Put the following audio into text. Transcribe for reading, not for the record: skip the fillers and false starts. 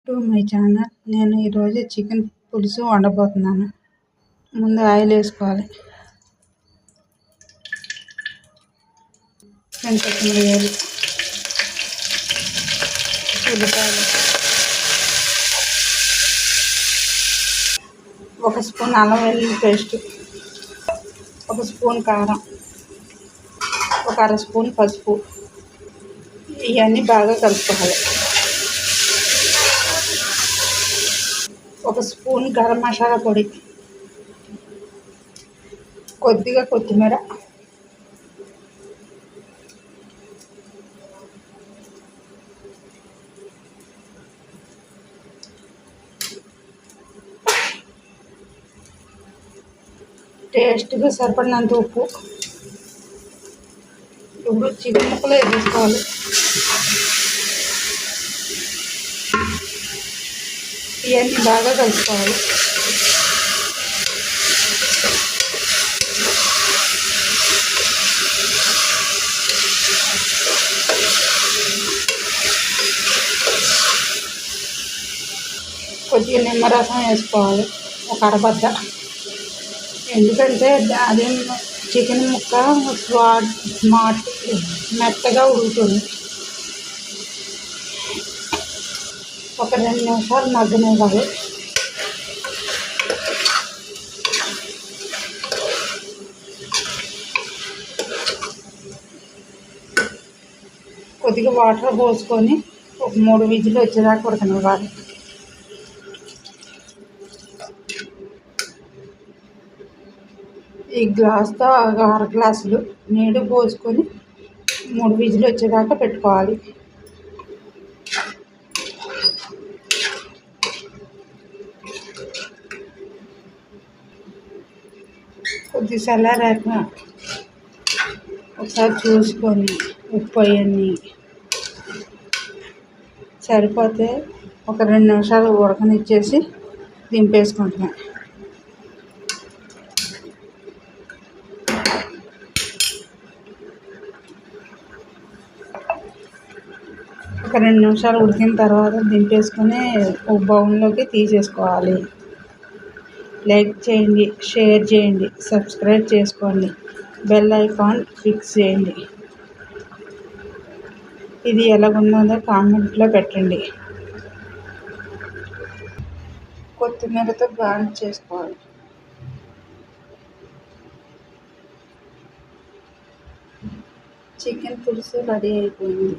To my channel. నేను ఈరోజు chicken పులుసు వండబోతున్నాను. ముందు ఆయిల్ వేసుకోవాలి. పచ్చిమిరపకాయలు, ఉల్లిపాయలు, 1 స్పూన్ అల్లం వెల్లుల్లి పేస్ట్, 1 స్పూన్ కారం, 1 అర స్పూన్ పసుపు. ఇవన్నీ బాగా కలుపుకోవాలి. 1 స్పూన్ గరం మసాలా పొడి, కొద్దిగా కొత్తిమీర, టేస్ట్గా సరిపడినంత ఉప్పు. ఇప్పుడు చికెన్ ముక్కలు వేసేసుకోవాలి. ఇవన్నీ బాగా కలుపుకోవాలి. కొద్దిగా నిమ్మరసం వేసుకోవాలి, 1 అరబద్ద. ఎందుకంటే అదే చికెన్ ముక్క మెత్తగా ఉడుకుతుంది. ఒక 2 నిమిషాలు మగ్గనివ్వాలి. కొద్దిగా వాటర్ పోసుకొని ఒక 3 విజిల్ వచ్చేదాకా ఉడకనివ్వాలి. ఈ గ్లాస్తో 1/2 గ్లాసులు నీళ్ళు పోసుకొని 3 విజిల్ వచ్చేదాకా పెట్టుకోవాలి. కొద్ది చల్లారాక ఒకసారి చూసుకొని ఉప్పు అవన్నీ సరిపోతే ఒక 2 నిమిషాలు ఉడకనిచ్చేసి దింపేసుకుంటున్నాను. ఒక 2 నిమిషాలు ఉడికిన తర్వాత దింపేసుకొని ఒక బౌల్లోకి తీసేసుకోవాలి. లైక్ చేయండి, షేర్ చేయండి, సబ్స్క్రైబ్ చేసుకోండి, బెల్ ఐకాన్ ఫిక్స్ చేయండి. ఇది ఎలాగున్నదో కామెంట్లో పెట్టండి. కొత్తిమీరతో గార్నిష్ చేసుకోవాలి. చికెన్ పులుసు రెడీ అయిపోయింది.